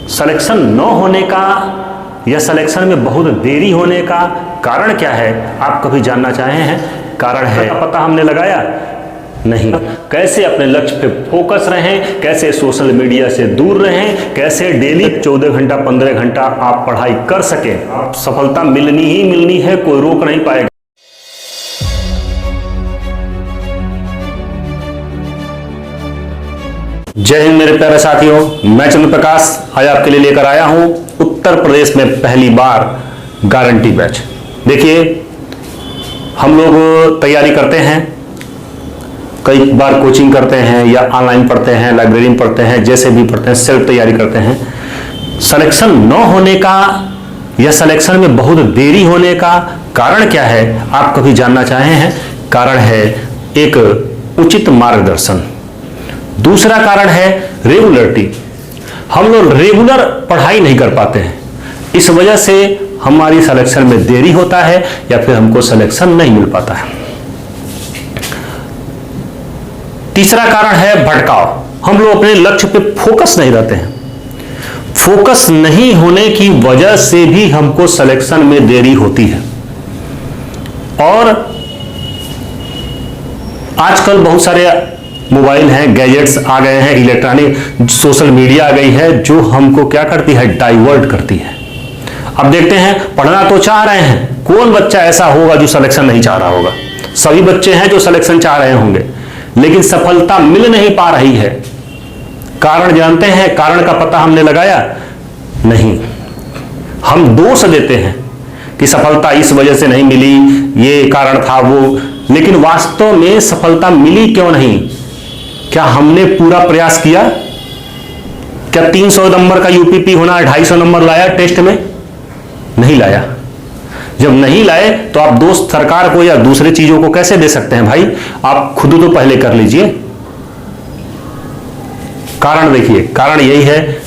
Selection न होने का या सिलेक्शन में बहुत देरी होने का कारण क्या है, आप कभी जानना चाहे हैं? कारण है पता हमने लगाया नहीं। कैसे अपने लक्ष्य पे फोकस रहें, कैसे सोशल मीडिया से दूर रहें, कैसे डेली 14 घंटा 15 घंटा आप पढ़ाई कर सकें। आप सफलता मिलनी ही मिलनी है, कोई रोक नहीं पाएगा। जय हिंद मेरे प्यारे साथियों, मैं चंद्र प्रकाश आज आपके लिए लेकर आया हूं उत्तर प्रदेश में पहली बार गारंटी बैच। देखिए, हम लोग तैयारी करते हैं, कई बार कोचिंग करते हैं या ऑनलाइन पढ़ते हैं, लाइब्रेरी में पढ़ते हैं, जैसे भी पढ़ते हैं, सेल्फ तैयारी करते हैं। सिलेक्शन न होने का या सिलेक्शन में बहुत देरी होने का कारण क्या है, आप कभी जानना चाहे हैं? कारण है एक उचित मार्गदर्शन। दूसरा कारण है रेगुलरिटी। हम लोग रेगुलर पढ़ाई नहीं कर पाते हैं, इस वजह से हमारी सिलेक्शन में देरी होता है या फिर हमको सिलेक्शन नहीं मिल पाता है। तीसरा कारण है भटकाव। हम लोग अपने लक्ष्य पे फोकस नहीं रहते हैं। फोकस नहीं होने की वजह से भी हमको सिलेक्शन में देरी होती है। और आजकल बहुत सारे मोबाइल हैं, गैजेट्स आ गए हैं, इलेक्ट्रॉनिक सोशल मीडिया आ गई है, जो हमको क्या करती है, डाइवर्ट करती है। अब देखते हैं, पढ़ना तो चाह रहे हैं, कौन बच्चा ऐसा होगा जो सिलेक्शन नहीं चाह रहा होगा? सभी बच्चे हैं जो सिलेक्शन चाह रहे होंगे, लेकिन सफलता मिल नहीं पा रही है। कारण जानते हैं? कारण का पता हमने लगाया नहीं। हम दोष देते हैं कि सफलता इस वजह से नहीं मिली, ये कारण था वो, लेकिन वास्तव में सफलता मिली क्यों नहीं? क्या हमने पूरा प्रयास किया? क्या 300 नंबर का यूपीपी होना 250 नंबर लाया टेस्ट में? नहीं लाया। जब नहीं लाए तो आप दोस्त सरकार को या दूसरे चीजों को कैसे दे सकते हैं भाई? आप खुद तो पहले कर लीजिए। कारण देखिए, कारण यही है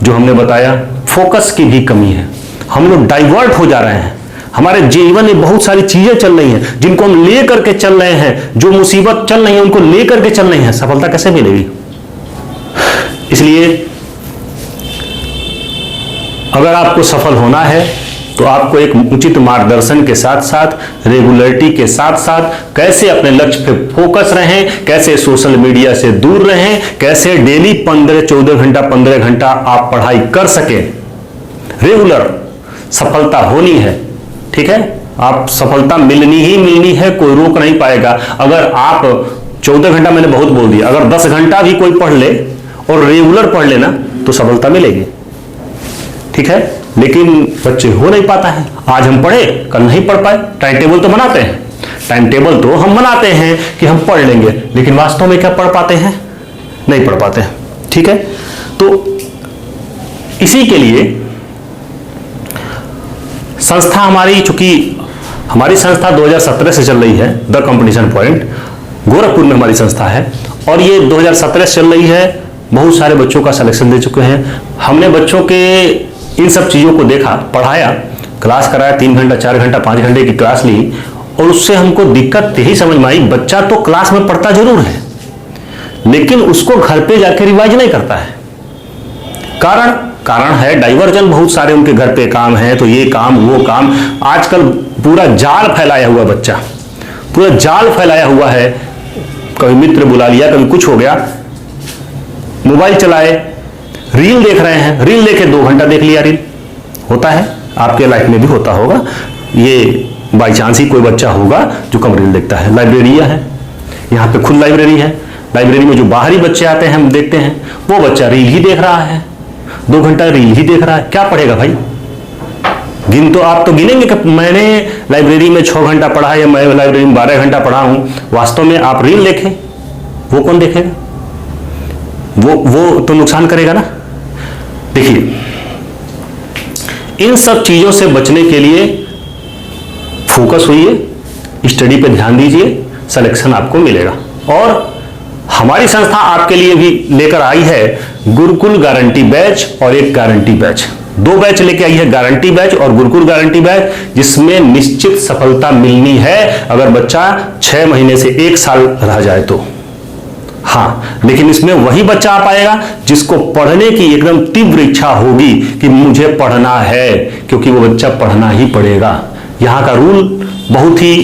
जो हमने बताया, फोकस की भी कमी है। हम लोग डाइवर्ट हो जा रहे हैं। हमारे जीवन में बहुत सारी चीजें चल रही हैं जिनको हम ले करके चल रहे हैं, जो मुसीबत चल रही है उनको ले करके चल रही है। सफलता कैसे मिलेगी? इसलिए अगर आपको सफल होना है तो आपको एक उचित मार्गदर्शन के साथ साथ, रेगुलरिटी के साथ साथ, कैसे अपने लक्ष्य पे फोकस रहें, कैसे सोशल मीडिया से दूर रहें, कैसे डेली 15 घंटा आप पढ़ाई कर सकें। रेगुलर सफलता होनी है, ठीक है? आप सफलता मिलनी ही मिलनी है, कोई रोक नहीं पाएगा। अगर आप 14 घंटा, मैंने बहुत बोल दिया, अगर 10 घंटा भी कोई पढ़ ले और रेगुलर पढ़ लेना तो सफलता मिलेगी, ठीक है? लेकिन बच्चे हो नहीं पाता है। आज हम पढ़े, कल नहीं पढ़ पाए। टाइम टेबल तो बनाते हैं, टाइम टेबल तो हम बनाते हैं कि हम पढ़ लेंगे, लेकिन वास्तव में क्या पढ़ पाते हैं? नहीं पढ़ पाते हैं, ठीक है? तो इसी के लिए संस्था हमारी, चूंकि हमारी संस्था 2017 से चल रही है, द कंपटीशन पॉइंट गोरखपुर में हमारी संस्था है, और ये 2017 से चल रही है। बहुत सारे बच्चों का सिलेक्शन दे चुके हैं। हमने बच्चों के इन सब चीज़ों को देखा, पढ़ाया, क्लास कराया, 3 घंटा 4 घंटा 5 घंटे की क्लास ली, और उससे हमको दिक्कत यही समझ में आई, बच्चा तो क्लास में पढ़ता जरूर है, लेकिन उसको घर पे जाके रिवाइज नहीं करता है। कारण है डाइवर्जन। बहुत सारे उनके घर पे काम है, तो ये काम वो काम, आजकल पूरा जाल फैलाया हुआ, बच्चा पूरा जाल फैलाया हुआ है। कभी मित्र बुला लिया, कभी कुछ हो गया, मोबाइल चलाए, रील देख रहे हैं, रील देखे 2 घंटा देख लिया। रील होता है, आपके लाइफ में भी होता होगा। ये बाई चांस ही कोई बच्चा होगा जो कम रील देखता है। लाइब्रेरिया है, यहाँ पे खुद लाइब्रेरी है, लाइब्रेरी में जो बाहरी बच्चे आते हैं, हम देखते हैं, वो बच्चा रील ही देख रहा है, 2 घंटा रील ही देख रहा है। क्या पढ़ेगा भाई? आप तो गिनेंगे कि मैंने लाइब्रेरी में 6 घंटा पढ़ा या मैं लाइब्रेरी में 12 घंटा पढ़ा हूं। वास्तव में आप रील देखें, वो कौन देखेगा? वो तो नुकसान करेगा ना। देखिए, इन सब चीजों से बचने के लिए फोकस होइए, स्टडी पे ध्यान दीजिए, सिलेक्शन आपको मिलेगा। और हमारी संस्था आपके लिए भी लेकर आई है गुरुकुल गारंटी बैच और एक गारंटी बैच। 2 बैच लेके आई है, गारंटी बैच और गुरुकुल गारंटी बैच, जिसमें निश्चित सफलता मिलनी है अगर बच्चा 6 महीने से 1 साल रह जाए तो। हाँ, लेकिन इसमें वही बच्चा आ पाएगा जिसको पढ़ने की एकदम तीव्र इच्छा होगी कि मुझे पढ़ना है, क्योंकि वो बच्चा पढ़ना ही पड़ेगा। यहाँ का रूल बहुत ही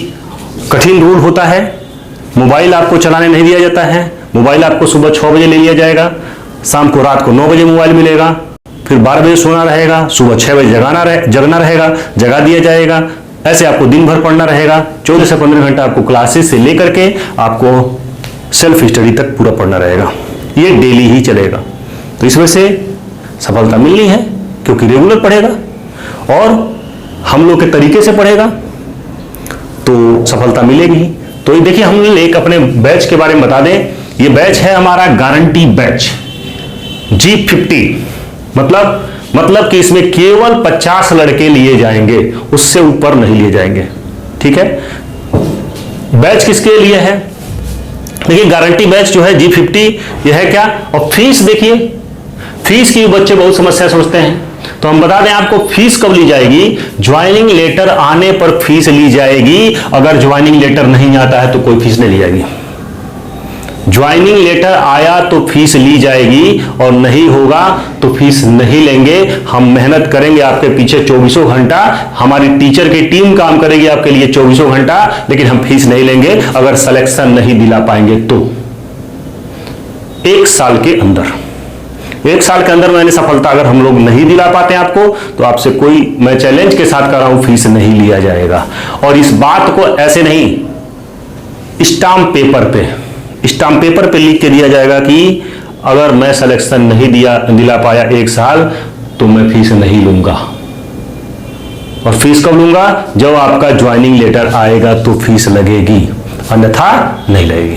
कठिन रूल होता है। मोबाइल आपको चलाने नहीं दिया जाता है। मोबाइल आपको सुबह 6 बजे ले लिया जाएगा, शाम को रात को 9 बजे मोबाइल मिलेगा, फिर 12 बजे सोना रहेगा, सुबह 6 बजे जगना रहेगा, जगा दिया जाएगा। ऐसे आपको दिन भर पढ़ना रहेगा। 14 से 15 घंटा आपको क्लासेस से लेकर के आपको सेल्फ स्टडी तक पूरा पढ़ना रहेगा। ये डेली ही चलेगा। तो इस वजह से सफलता मिलनी है, क्योंकि रेगुलर पढ़ेगा और हम लोग के तरीके से पढ़ेगा तो सफलता मिलेगी। तो ये देखिए, हम एक अपने बैच के बारे में बता दें। ये बैच है हमारा गारंटी बैच G50। मतलब कि इसमें केवल 50 लड़के लिए जाएंगे, उससे ऊपर नहीं लिए जाएंगे। ठीक है, बैच किसके लिए है? देखिए, गारंटी बैच जो है G50, यह है क्या? और फीस देखिए, फीस की बच्चे बहुत समस्या समझते हैं। तो हम बता दें आपको, फीस कब ली जाएगी? ज्वाइनिंग लेटर आने पर फीस ली जाएगी। अगर ज्वाइनिंग लेटर नहीं आता है तो कोई फीस नहीं ली जाएगी। ज्वाइनिंग लेटर आया तो फीस ली जाएगी, और नहीं होगा तो फीस नहीं लेंगे। हम मेहनत करेंगे आपके पीछे 24 घंटा, हमारी टीचर की टीम काम करेगी आपके लिए 24 घंटा, लेकिन हम फीस नहीं लेंगे अगर सिलेक्शन नहीं दिला पाएंगे तो। 1 साल के अंदर मैंने सफलता अगर हम लोग नहीं दिला पाते आपको, तो आपसे कोई, मैं चैलेंज के साथ कर रहा हूं, फीस नहीं लिया जाएगा। और इस बात को ऐसे नहीं, स्टाम्प पेपर पे लिख के दिया जाएगा कि अगर मैं सिलेक्शन नहीं दिला पाया 1 साल तो मैं फीस नहीं लूंगा। और फीस कब लूंगा? जब आपका ज्वाइनिंग लेटर आएगा तो फीस लगेगी, अन्यथा नहीं लगेगी।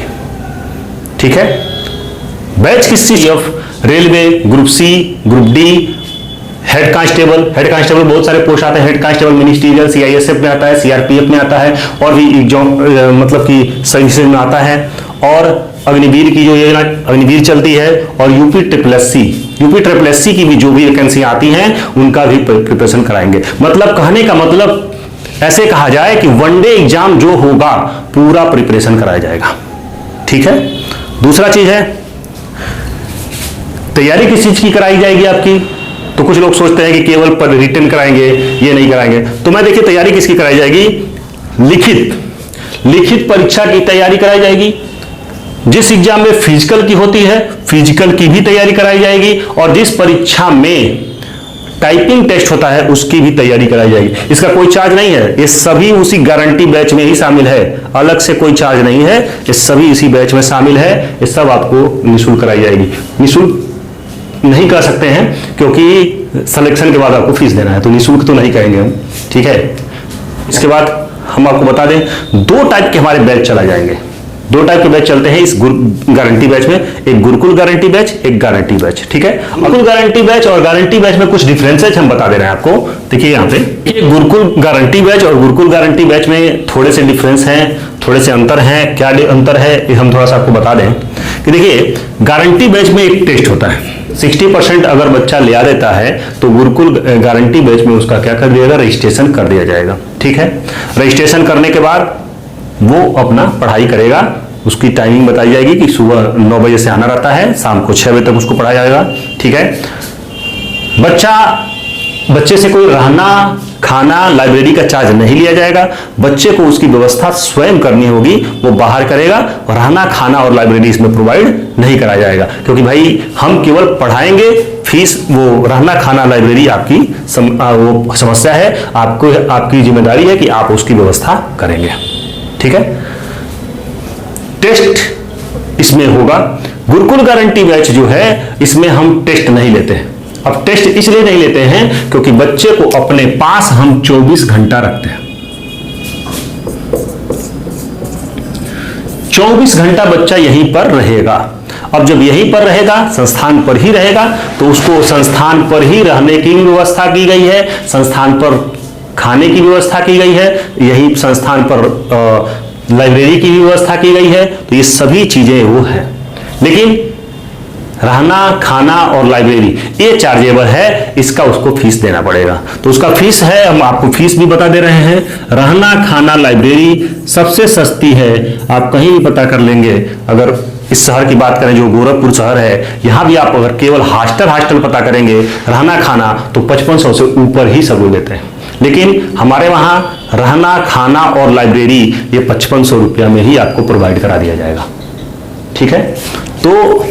ठीक है। बैच किस चीज? Railway, group C, group D, head constable बहुत सारे पोस्ट आते हैं। हेड कांस्टेबल मिनिस्ट्रियल, CISF में आता है, CRPF में आता है, और भी एग्जाम मतलब कि सर्विसेज में आता है। और अग्निवीर की जो योजना अग्निवीर चलती है, और यूपी ट्रिपल एस सी की भी जो भी वैकेंसी आती हैं उनका भी प्रिपरेशन कराएंगे। मतलब कहने का मतलब ऐसे कहा जाए कि वनडे एग्जाम जो होगा पूरा प्रिपरेशन कराया जाएगा। ठीक है। दूसरा चीज है, तैयारी किस चीज की कराई जाएगी आपकी? तो कुछ लोग सोचते हैं कि केवल पर रिटन कराएंगे, ये नहीं कराएंगे। तो मैं देखिए, तैयारी किसकी कराई जाएगी? लिखित परीक्षा की तैयारी कराई जाएगी। जिस एग्जाम में फिजिकल की होती है, फिजिकल की भी तैयारी कराई जाएगी। और जिस परीक्षा में टाइपिंग टेस्ट होता है उसकी भी तैयारी कराई जाएगी। इसका कोई चार्ज नहीं है, ये सभी उसी गारंटी बैच में ही शामिल है, अलग से कोई चार्ज नहीं है, ये सभी इसी बैच में शामिल है। ये सब आपको निःशुल्क कराई जाएगी। निःशुल्क नहीं कर सकते हैं क्योंकि सिलेक्शन के बाद आपको फीस देना है, तो निःशुल्क तो नहीं करेंगे हम। ठीक है। इसके बाद हम आपको बता दें, 2 टाइप के हमारे बैच चला जाएंगे। 2 टाइप के बैच चलते हैं इस गारंटी बैच में, एक गुरुकुल गारंटी बैच, एक गारंटी बैच। ठीक है। गुरुकुल गारंटी बैच और गारंटी बैच में कुछ डिफरेंसेस हम बता दे रहे हैं आपको। देखिए यहाँ पे गुरुकुल गारंटी बैच और गुरुकुल गारंटी बैच में थोड़े से डिफरेंस हैं, थोड़े से अंतर हैं। क्या अंतर है ये हम थोड़ा सा आपको बता दें कि देखिए, गारंटी बैच में एक टेस्ट होता है। 60% अगर बच्चा ले आ देता है तो गुरुकुल गारंटी बैच में उसका क्या कर दिया जाएगा? रजिस्ट्रेशन कर दिया जाएगा। ठीक है। रजिस्ट्रेशन करने के बाद वो अपना पढ़ाई करेगा। उसकी टाइमिंग बताई जाएगी कि सुबह 9 बजे से आना रहता है, शाम को 6 बजे तक उसको पढ़ाया जाएगा। ठीक है। बच्चे से कोई रहना, खाना, लाइब्रेरी का चार्ज नहीं लिया जाएगा। बच्चे को उसकी व्यवस्था स्वयं करनी होगी, वो बाहर करेगा। और रहना, खाना और लाइब्रेरी इसमें प्रोवाइड नहीं कराया जाएगा, क्योंकि भाई हम केवल पढ़ाएंगे, फीस, वो रहना, खाना, लाइब्रेरी आपकी वो समस्या है। आपको, आपकी जिम्मेदारी है कि आप उसकी व्यवस्था करेंगे। ठीक है। टेस्ट इसमें होगा। गुरुकुल गारंटी बैच जो है इसमें हम टेस्ट नहीं लेते हैं। अब टेस्ट इसलिए नहीं लेते हैं क्योंकि बच्चे को अपने पास हम 24 घंटा रखते हैं। 24 घंटा बच्चा यहीं पर रहेगा। अब जब यहीं पर रहेगा, संस्थान पर ही रहेगा, तो उसको संस्थान पर ही रहने की व्यवस्था की गई है, संस्थान पर खाने की व्यवस्था की गई है, यही संस्थान पर लाइब्रेरी की व्यवस्था की गई है। तो ये सभी चीजें वो है। लेकिन रहना, खाना और लाइब्रेरी ये चार्जेबल है, इसका उसको फीस देना पड़ेगा। तो उसका फीस है, हम आपको फीस भी बता दे रहे हैं। रहना, खाना, लाइब्रेरी सबसे सस्ती है, आप कहीं भी पता कर लेंगे। अगर इस शहर की बात करें जो गोरखपुर शहर है, यहाँ भी आप अगर केवल हॉस्टल पता करेंगे, रहना खाना, तो 5500 से ऊपर ही सब लोग लेते हैं। लेकिन हमारे वहाँ रहना खाना और लाइब्रेरी ये 5500 रुपया में ही आपको प्रोवाइड करा दिया जाएगा। ठीक है, तो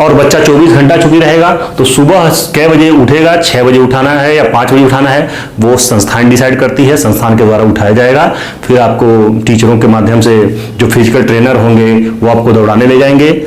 और बच्चा 24 घंटा चुकी रहेगा, तो सुबह कै बजे उठेगा, 6 बजे उठाना है या 5 बजे उठाना है, वो संस्थान डिसाइड करती है, संस्थान के द्वारा उठाया जाएगा। फिर आपको टीचरों के माध्यम से जो फिजिकल ट्रेनर होंगे वो आपको दौड़ाने ले जाएंगे।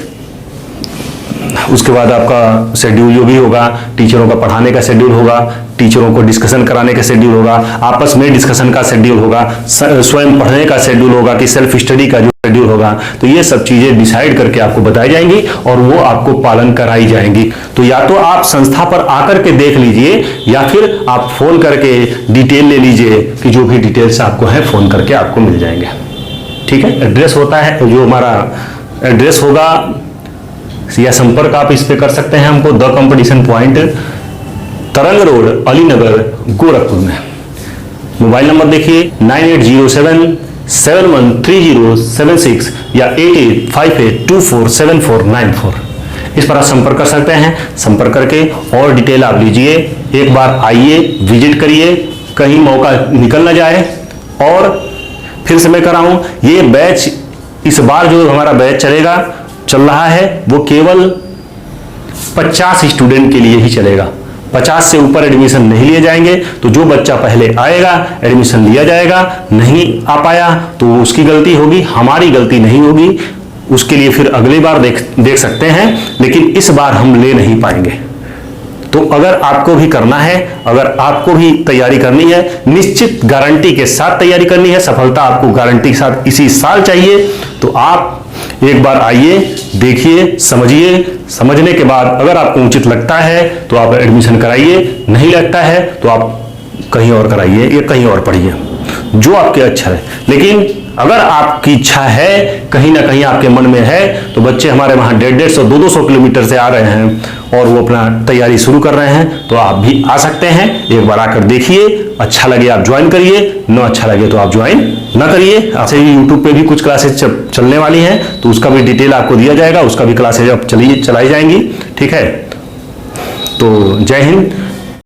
उसके बाद आपका शेड्यूल जो भी होगा, टीचरों का पढ़ाने का शेड्यूल होगा, टीचरों को डिस्कशन कराने का शेड्यूल होगा, आपस में डिस्कशन का शेड्यूल होगा, स्वयं पढ़ने का शेड्यूल होगा कि सेल्फ स्टडी का जो शेड्यूल होगा। तो ये सब चीजें डिसाइड करके आपको बताई जाएंगी और वो आपको पालन कराई जाएंगी। तो या तो आप संस्था पर आकर के देख लीजिए या फिर आप फोन करके डिटेल ले लीजिए कि जो भी डिटेल्स आपको है फोन करके आपको मिल जाएंगे। ठीक है, एड्रेस होता है जो हमारा एड्रेस होगा या संपर्क आप इस पे कर सकते हैं हमको, द कंपटीशन पॉइंट, तरंग रोड, अलीनगर, गोरखपुर में। मोबाइल नंबर देखिए 9807173076 या 8858247494। इस पर आप संपर्क कर सकते हैं। संपर्क करके और डिटेल आप लीजिए, एक बार आइए, विजिट करिए, कहीं मौका निकल ना जाए। और फिर से मैं कर रहा हूं, ये बैच इस बार जो हमारा बैच चल रहा है वो केवल 50 स्टूडेंट के लिए ही चलेगा। 50 से ऊपर एडमिशन नहीं लिए जाएंगे। तो जो बच्चा पहले आएगा एडमिशन लिया जाएगा, नहीं आ पाया तो उसकी गलती होगी, हमारी गलती नहीं होगी। उसके लिए फिर अगली बार देख सकते हैं, लेकिन इस बार हम ले नहीं पाएंगे। तो अगर आपको भी करना है, अगर आपको भी तैयारी करनी है, निश्चित गारंटी के साथ तैयारी करनी है, सफलता आपको गारंटी के साथ इसी साल चाहिए, तो आप एक बार आइए, देखिए, समझिए। समझने के बाद अगर आपको उचित लगता है तो आप एडमिशन कराइए, नहीं लगता है तो आप कहीं और कराइए या कहीं और पढ़िए, जो आपके अच्छा है। लेकिन अगर आपकी इच्छा है, कहीं ना कहीं आपके मन में है, तो बच्चे हमारे वहाँ 150-150, 200 किलोमीटर से आ रहे हैं और वो अपना तैयारी शुरू कर रहे हैं, तो आप भी आ सकते हैं। एक बार आकर देखिए, अच्छा लगे आप ज्वाइन करिए, न अच्छा लगे तो आप ज्वाइन न करिए। ऐसे ही यूट्यूब पे भी कुछ क्लासेस चलने वाली हैं, तो उसका भी डिटेल आपको दिया जाएगा, उसका भी क्लासेज अब चलाई जाएंगी। ठीक है, तो जय हिंद।